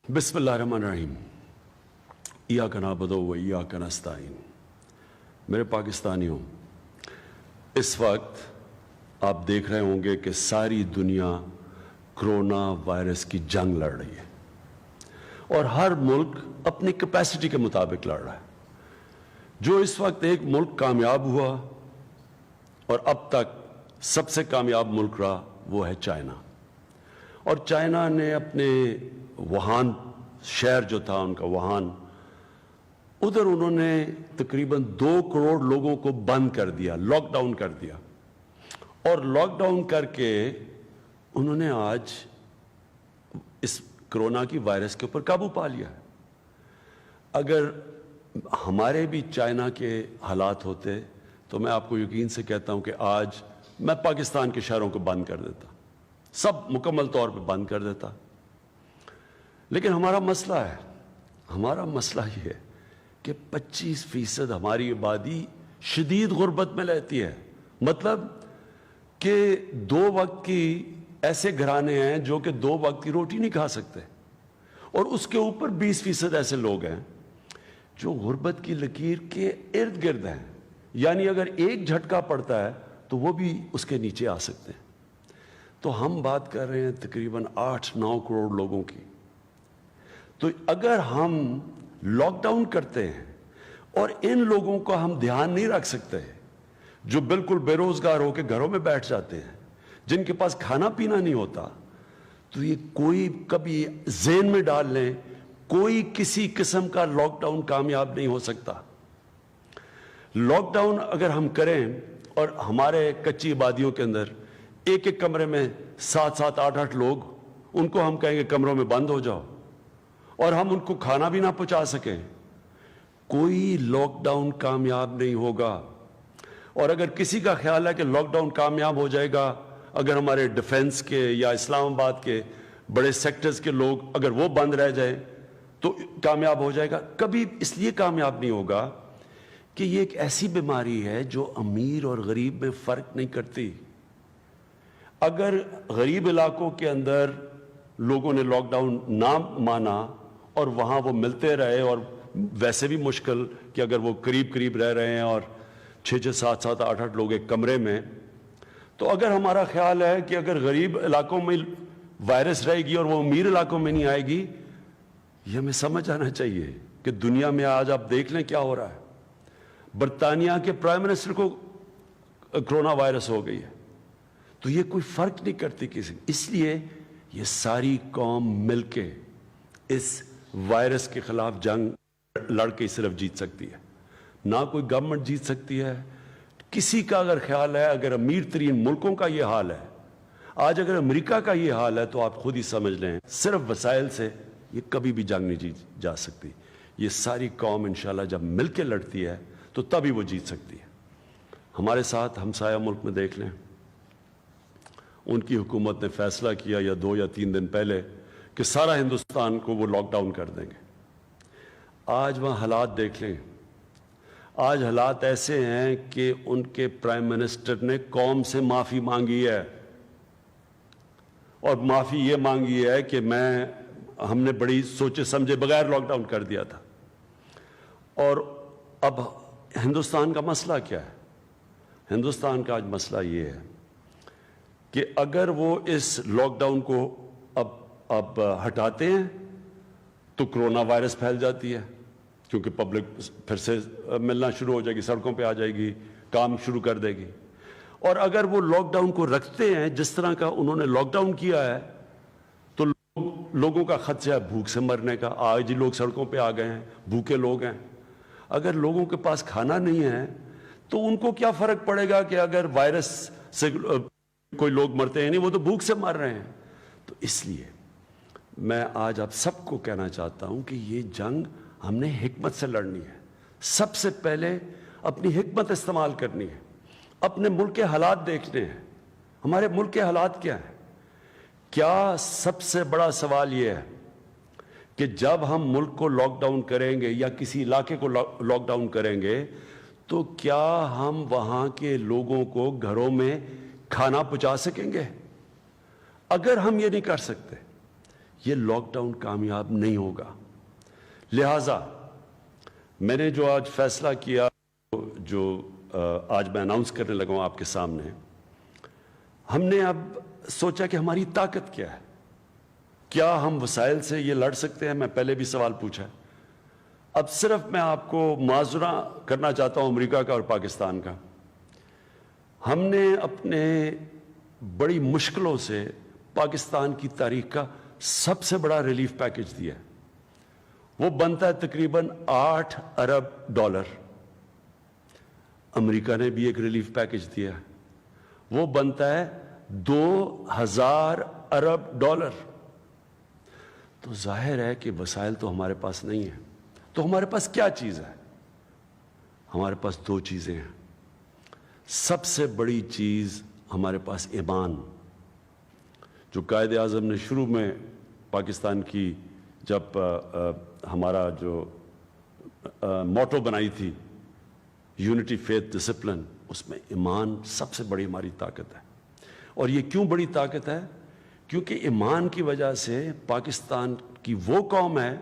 بسم اللہ الرحمن الرحیم ایاک نعبد و ایاک نستعین۔ میرے پاکستانیوں، اس وقت آپ دیکھ رہے ہوں گے کہ ساری دنیا کرونا وائرس کی جنگ لڑ رہی ہے اور ہر ملک اپنی کیپیسٹی کے مطابق لڑ رہا ہے۔ جو اس وقت ایک ملک کامیاب ہوا اور اب تک سب سے کامیاب ملک رہا وہ ہے چائنا، اور چائنا نے اپنے ووہان شہر جو تھا ان کا ووہان، ادھر انہوں نے تقریباً 2 کروڑ لوگوں کو بند کر دیا، لاک ڈاؤن کر دیا، اور لاک ڈاؤن کر کے انہوں نے آج اس کرونا کی وائرس کے اوپر قابو پا لیا ہے۔ اگر ہمارے بھی چائنا کے حالات ہوتے تو میں آپ کو یقین سے کہتا ہوں کہ آج میں پاکستان کے شہروں کو بند کر دیتا، سب مکمل طور پہ بند کر دیتا۔ لیکن ہمارا مسئلہ یہ ہے کہ 25% ہماری آبادی شدید غربت میں رہتی ہے، مطلب کہ 2 وقت کی ایسے گھرانے ہیں جو کہ 2 وقت کی روٹی نہیں کھا سکتے، اور اس کے اوپر 20% ایسے لوگ ہیں جو غربت کی لکیر کے ارد گرد ہیں، یعنی اگر ایک جھٹکا پڑتا ہے تو وہ بھی اس کے نیچے آ سکتے ہیں۔ تو ہم بات کر رہے ہیں تقریباً 8-9 کروڑ لوگوں کی۔ تو اگر ہم لاک ڈاؤن کرتے ہیں اور ان لوگوں کا ہم دھیان نہیں رکھ سکتے، جو بالکل بے روزگار ہو کے گھروں میں بیٹھ جاتے ہیں، جن کے پاس کھانا پینا نہیں ہوتا، تو یہ کوئی کبھی ذہن میں ڈال لیں، کوئی کسی قسم کا لاک ڈاؤن کامیاب نہیں ہو سکتا۔ لاک ڈاؤن اگر ہم کریں اور ہمارے کچی آبادیوں کے اندر ایک کمرے میں 7-7 8-8 لوگ، ان کو ہم کہیں گے کمروں میں بند ہو جاؤ، اور ہم ان کو کھانا بھی نہ پہنچا سکیں، کوئی لاک ڈاؤن کامیاب نہیں ہوگا۔ اور اگر کسی کا خیال ہے کہ لاک ڈاؤن کامیاب ہو جائے گا اگر ہمارے ڈیفنس کے یا اسلام آباد کے بڑے سیکٹرز کے لوگ اگر وہ بند رہ جائیں تو کامیاب ہو جائے گا، کبھی اس لیے کامیاب نہیں ہوگا کہ یہ ایک ایسی بیماری ہے جو امیر اور غریب میں فرق نہیں کرتی۔ اگر غریب علاقوں کے اندر لوگوں نے لاک ڈاؤن نہ مانا اور وہاں وہ ملتے رہے، اور ویسے بھی مشکل کہ اگر وہ قریب رہ رہے ہیں اور 6-6 7-7 8-8 لوگ ایک کمرے میں، تو اگر ہمارا خیال ہے کہ اگر غریب علاقوں میں وائرس رہے گی اور وہ امیر علاقوں میں نہیں آئے گی، یہ ہمیں سمجھ آنا چاہیے کہ دنیا میں آج آپ دیکھ لیں کیا ہو رہا ہے۔ برطانیہ کے پرائم منسٹر کو کرونا وائرس ہو گئی ہے، تو یہ کوئی فرق نہیں کرتی کسی، اس لیے یہ ساری قوم مل کے اس وائرس کے خلاف جنگ لڑ کے صرف جیت سکتی ہے، نہ کوئی گورنمنٹ جیت سکتی ہے۔ کسی کا اگر خیال ہے، اگر امیر ترین ملکوں کا یہ حال ہے آج، اگر امریکہ کا یہ حال ہے، تو آپ خود ہی سمجھ لیں صرف وسائل سے یہ کبھی بھی جنگ نہیں جیت جا سکتی۔ یہ ساری قوم انشاءاللہ جب مل کے لڑتی ہے تو تبھی وہ جیت سکتی ہے۔ ہمارے ساتھ ہمسایہ ملک میں دیکھ لیں، ان کی حکومت نے فیصلہ کیا یا 2 یا 3 دن پہلے کہ سارا ہندوستان کو وہ لاک ڈاؤن کر دیں گے۔ آج وہاں حالات دیکھ لیں، آج حالات ایسے ہیں کہ ان کے پرائم منسٹر نے قوم سے معافی مانگی ہے، اور معافی یہ مانگی ہے کہ ہم نے بڑی سوچے سمجھے بغیر لاک ڈاؤن کر دیا تھا۔ اور اب ہندوستان کا مسئلہ کیا ہے؟ ہندوستان کا آج مسئلہ یہ ہے کہ اگر وہ اس لاک ڈاؤن کو اب ہٹاتے ہیں تو کرونا وائرس پھیل جاتی ہے، کیونکہ پبلک پھر سے ملنا شروع ہو جائے گی، سڑکوں پہ آ جائے گی، کام شروع کر دے گی۔ اور اگر وہ لاک ڈاؤن کو رکھتے ہیں جس طرح کا انہوں نے لاک ڈاؤن کیا ہے، تو لوگوں کا خدشہ ہے بھوک سے مرنے کا۔ آج ہی لوگ سڑکوں پہ آ گئے ہیں، بھوکے لوگ ہیں۔ اگر لوگوں کے پاس کھانا نہیں ہے تو ان کو کیا فرق پڑے گا کہ اگر وائرس سے کوئی لوگ مرتے ہیں؟ نہیں، وہ تو بھوک سے مر رہے ہیں۔ تو اس لیے میں آج آپ سب کو کہنا چاہتا ہوں کہ یہ جنگ ہم نے حکمت سے لڑنی ہے۔ سب سے پہلے اپنی حکمت استعمال کرنی ہے، اپنے ملک کے حالات دیکھنے ہیں۔ ہمارے ملک کے حالات کیا ہیں؟ کیا سب سے بڑا سوال یہ ہے کہ جب ہم ملک کو لاک ڈاؤن کریں گے یا کسی علاقے کو لاک ڈاؤن کریں گے تو کیا ہم وہاں کے لوگوں کو گھروں میں کھانا پہنچا سکیں گے؟ اگر ہم یہ نہیں کر سکتے یہ لاک ڈاؤن کامیاب نہیں ہوگا. لہٰذا میں نے جو آج فیصلہ کیا، جو آج میں اناؤنس کرنے لگا ہوں آپ کے سامنے، ہم نے اب سوچا کہ ہماری طاقت کیا ہے. کیا ہم وسائل سے یہ لڑ سکتے ہیں؟ میں پہلے بھی سوال پوچھا ہے. اب صرف میں آپ کو معذرہ کرنا چاہتا ہوں امریکہ کا اور پاکستان کا. ہم نے اپنے بڑی مشکلوں سے پاکستان کی تاریخ کا سب سے بڑا ریلیف پیکج دیا ہے. وہ بنتا ہے تقریباً $8 ارب. امریکہ نے بھی ایک ریلیف پیکج دیا ہے، وہ بنتا ہے $2000 ارب. تو ظاہر ہے کہ وسائل تو ہمارے پاس نہیں ہیں. تو ہمارے پاس کیا چیز ہے؟ ہمارے پاس دو چیزیں ہیں. سب سے بڑی چیز ہمارے پاس ایمان، جو قائد اعظم نے شروع میں پاکستان کی جب ہمارا جو موٹو بنائی تھی، یونٹی، فیتھ، ڈسپلن، اس میں ایمان سب سے بڑی ہماری طاقت ہے. اور یہ کیوں بڑی طاقت ہے؟ کیونکہ ایمان کی وجہ سے پاکستان کی وہ قوم ہے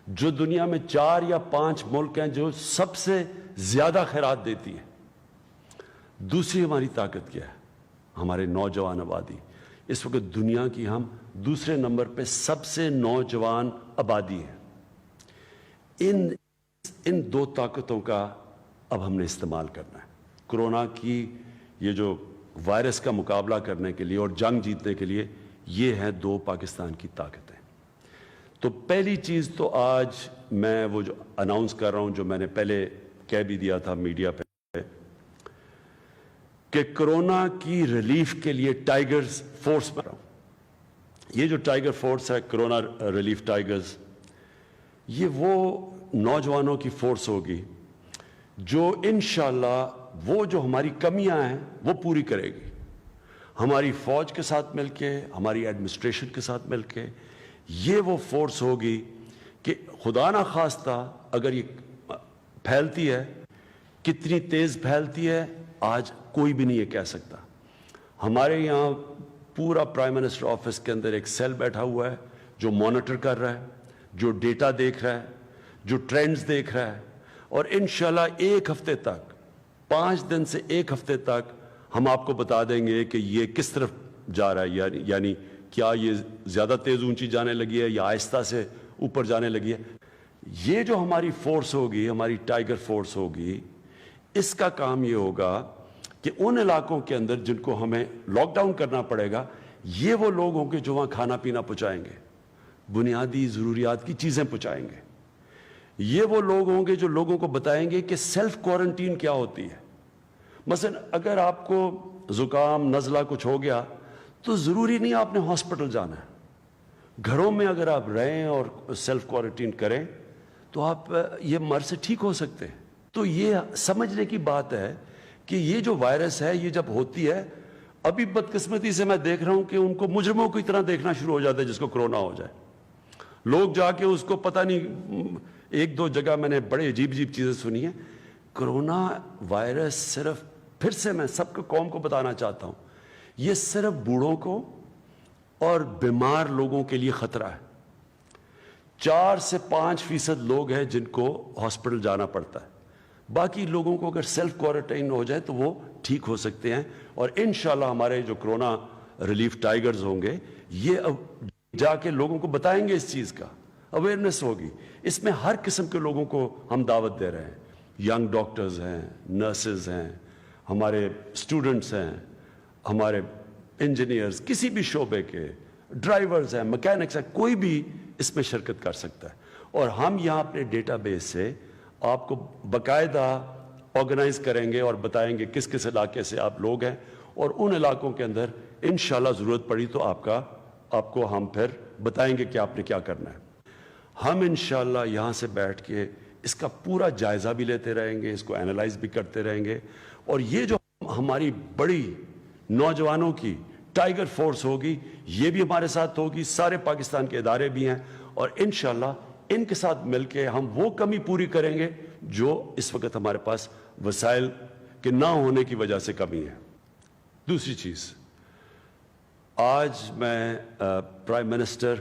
جو دنیا میں 4 یا 5 ملک ہیں جو سب سے زیادہ خیرات دیتی ہے. دوسری ہماری طاقت کیا ہے؟ ہمارے نوجوان آبادی. اس وقت دنیا کی ہم دوسرے نمبر پہ سب سے نوجوان آبادی ہے. ان دو طاقتوں کا اب ہم نے استعمال کرنا ہے. کرونا کی یہ جو وائرس کا مقابلہ کرنے کے لیے اور جنگ جیتنے کے لیے، یہ ہیں دو پاکستان کی طاقتیں. تو پہلی چیز تو آج میں وہ جو اناؤنس کر رہا ہوں، جو میں نے پہلے کہہ بھی دیا تھا میڈیا پہ، کہ کرونا کی ریلیف کے لیے ٹائیگرز فورس بنا رہا ہوں. یہ جو ٹائیگر فورس ہے، کرونا ریلیف ٹائیگرز، یہ وہ نوجوانوں کی فورس ہوگی جو انشاءاللہ وہ جو ہماری کمیاں ہیں وہ پوری کرے گی. ہماری فوج کے ساتھ مل کے، ہماری ایڈمنسٹریشن کے ساتھ مل کے، یہ وہ فورس ہوگی کہ خدا نہ خواستہ اگر یہ پھیلتی ہے، کتنی تیز پھیلتی ہے آج کوئی بھی نہیں یہ کہہ سکتا. ہمارے یہاں پورا پرائم منسٹر آفس کے اندر ایک سیل بیٹھا ہوا ہے جو مانیٹر کر رہا ہے، جو ڈیٹا دیکھ رہا ہے، جو ٹرینڈز دیکھ رہا ہے. اور انشاءاللہ 1 ہفتے تک، 5 دن سے 1 ہفتے تک ہم آپ کو بتا دیں گے کہ یہ کس طرف جا رہا ہے. یعنی کیا یہ زیادہ تیز اونچی جانے لگی ہے یا آہستہ سے اوپر جانے لگی ہے. یہ جو ہماری فورس ہوگی، ہماری ٹائیگر فورس ہوگی، اس کا کام یہ ہوگا کہ ان علاقوں کے اندر جن کو ہمیں لاک ڈاؤن کرنا پڑے گا، یہ وہ لوگ ہوں گے جو وہاں کھانا پینا پہنچائیں گے، بنیادی ضروریات کی چیزیں پہنچائیں گے. یہ وہ لوگ ہوں گے جو لوگوں کو بتائیں گے کہ سیلف کوارنٹین کیا ہوتی ہے. مثلا اگر آپ کو زکام، نزلہ کچھ ہو گیا تو ضروری نہیں آپ نے ہاسپٹل جانا ہے. گھروں میں اگر آپ رہیں اور سیلف کوارنٹین کریں تو آپ یہ مرض سے ٹھیک ہو سکتے ہیں. تو یہ سمجھنے کی بات ہے کہ یہ جو وائرس ہے، یہ جب ہوتی ہے، ابھی بدقسمتی سے میں دیکھ رہا ہوں کہ ان کو مجرموں کی طرح دیکھنا شروع ہو جاتا ہے جس کو کرونا ہو جائے. لوگ جا کے اس کو پتہ نہیں، 1-2 جگہ میں نے بڑے عجیب چیزیں سنی ہیں. کرونا وائرس صرف، پھر سے میں سب کو قوم کو بتانا چاہتا ہوں، یہ صرف بوڑھوں کو اور بیمار لوگوں کے لیے خطرہ ہے. 4 سے 5% لوگ ہیں جن کو ہاسپٹل جانا پڑتا ہے. باقی لوگوں کو اگر سیلف کوارنٹائن ہو جائے تو وہ ٹھیک ہو سکتے ہیں. اور انشاءاللہ ہمارے جو کرونا ریلیف ٹائیگرز ہوں گے، یہ اب جا کے لوگوں کو بتائیں گے. اس چیز کا اویئرنیس ہوگی. اس میں ہر قسم کے لوگوں کو ہم دعوت دے رہے ہیں. ینگ ڈاکٹرز ہیں، نرسز ہیں، ہمارے اسٹوڈنٹس ہیں، ہمارے انجینئرز، کسی بھی شعبے کے ڈرائیورز ہیں، مکینکس ہیں، کوئی بھی اس میں شرکت کر سکتا ہے. اور ہم یہاں اپنے ڈیٹا بیس سے آپ کو باقاعدہ آرگنائز کریں گے اور بتائیں گے کس کس علاقے سے آپ لوگ ہیں، اور ان علاقوں کے اندر انشاءاللہ ضرورت پڑی تو آپ کو ہم پھر بتائیں گے کہ آپ نے کیا کرنا ہے. ہم انشاءاللہ یہاں سے بیٹھ کے اس کا پورا جائزہ بھی لیتے رہیں گے، اس کو اینالائز بھی کرتے رہیں گے. اور یہ جو ہماری بڑی نوجوانوں کی ٹائیگر فورس ہوگی، یہ بھی ہمارے ساتھ ہوگی. سارے پاکستان کے ادارے بھی ہیں، اور انشاءاللہ ان کے ساتھ مل کے ہم وہ کمی پوری کریں گے جو اس وقت ہمارے پاس وسائل کے نہ ہونے کی وجہ سے کمی ہے. دوسری چیز، آج میں پرائم منسٹر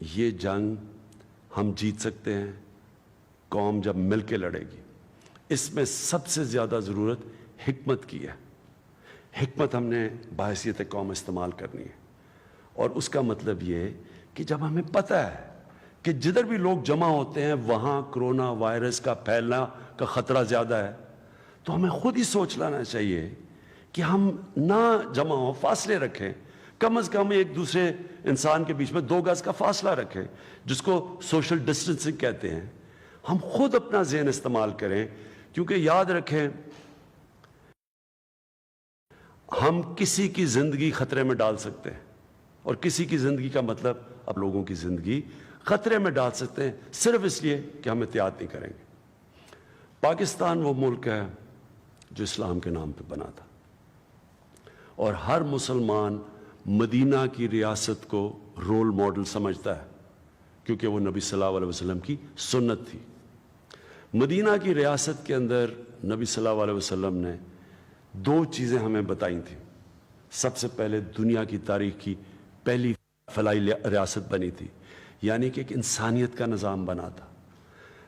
یہ جنگ ہم جیت سکتے ہیں قوم جب مل کے لڑے گی. اس میں سب سے زیادہ ضرورت حکمت کی ہے. حکمت ہم نے بحیثیت قوم استعمال کرنی ہے. اور اس کا مطلب یہ کہ جب ہمیں پتہ ہے کہ جدھر بھی لوگ جمع ہوتے ہیں وہاں کرونا وائرس کا پھیلنا کا خطرہ زیادہ ہے, تو ہمیں خود ہی سوچ لانا چاہیے کہ ہم نہ جمع ہوں, فاصلے رکھیں, کم از کم ایک دوسرے انسان کے بیچ میں 2 گز کا فاصلہ رکھیں, جس کو سوشل ڈسٹنسنگ کہتے ہیں. ہم خود اپنا ذہن استعمال کریں, کیونکہ یاد رکھیں ہم کسی کی زندگی خطرے میں ڈال سکتے ہیں, اور کسی کی زندگی کا مطلب اب لوگوں کی زندگی خطرے میں ڈال سکتے ہیں صرف اس لیے کہ ہم احتیاط نہیں کریں گے. پاکستان وہ ملک ہے جو اسلام کے نام پہ بنا تھا, اور ہر مسلمان مدینہ کی ریاست کو رول ماڈل سمجھتا ہے, کیونکہ وہ نبی صلی اللہ علیہ وسلم کی سنت تھی. مدینہ کی ریاست کے اندر نبی صلی اللہ علیہ وسلم نے 2 چیزیں ہمیں بتائی تھیں. سب سے پہلے دنیا کی تاریخ کی پہلی فلاحی ریاست بنی تھی, یعنی کہ ایک انسانیت کا نظام بنا تھا.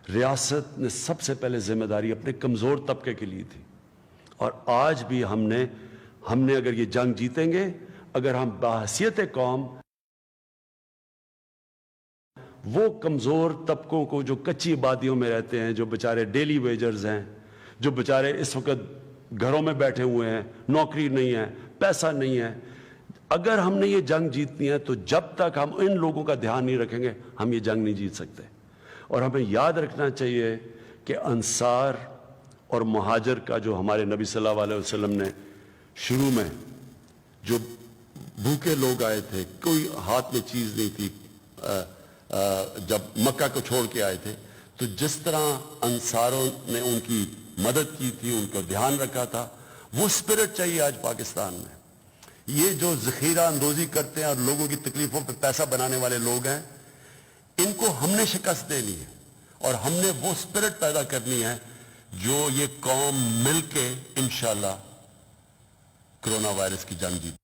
ریاست نے سب سے پہلے ذمہ داری اپنے کمزور طبقے کے لیے تھی, اور آج بھی ہم نے اگر یہ جنگ جیتیں گے, اگر ہم بحیثیت قوم وہ کمزور طبقوں کو جو کچی آبادیوں میں رہتے ہیں, جو بیچارے ڈیلی ویجرز ہیں, جو بیچارے اس وقت گھروں میں بیٹھے ہوئے ہیں, نوکری نہیں ہے, پیسہ نہیں ہے, اگر ہم نے یہ جنگ جیتنی ہے تو جب تک ہم ان لوگوں کا دھیان نہیں رکھیں گے ہم یہ جنگ نہیں جیت سکتے. اور ہمیں یاد رکھنا چاہیے کہ انصار اور مہاجر کا جو ہمارے نبی صلی اللہ علیہ وسلم نے شروع میں جو بھوکے لوگ آئے تھے, کوئی ہاتھ میں چیز نہیں تھی, جب مکہ کو چھوڑ کے آئے تھے, تو جس طرح انصاروں نے ان کی مدد کی تھی, ان کو دھیان رکھا تھا, وہ اسپرٹ چاہیے آج پاکستان میں. یہ جو ذخیرہ اندوزی کرتے ہیں اور لوگوں کی تکلیفوں پہ پیسہ بنانے والے لوگ ہیں, ان کو ہم نے شکست دینی ہے, اور ہم نے وہ اسپرٹ پیدا کرنی ہے جو یہ قوم مل کے انشاءاللہ کرونا وائرس کی جنگ جیت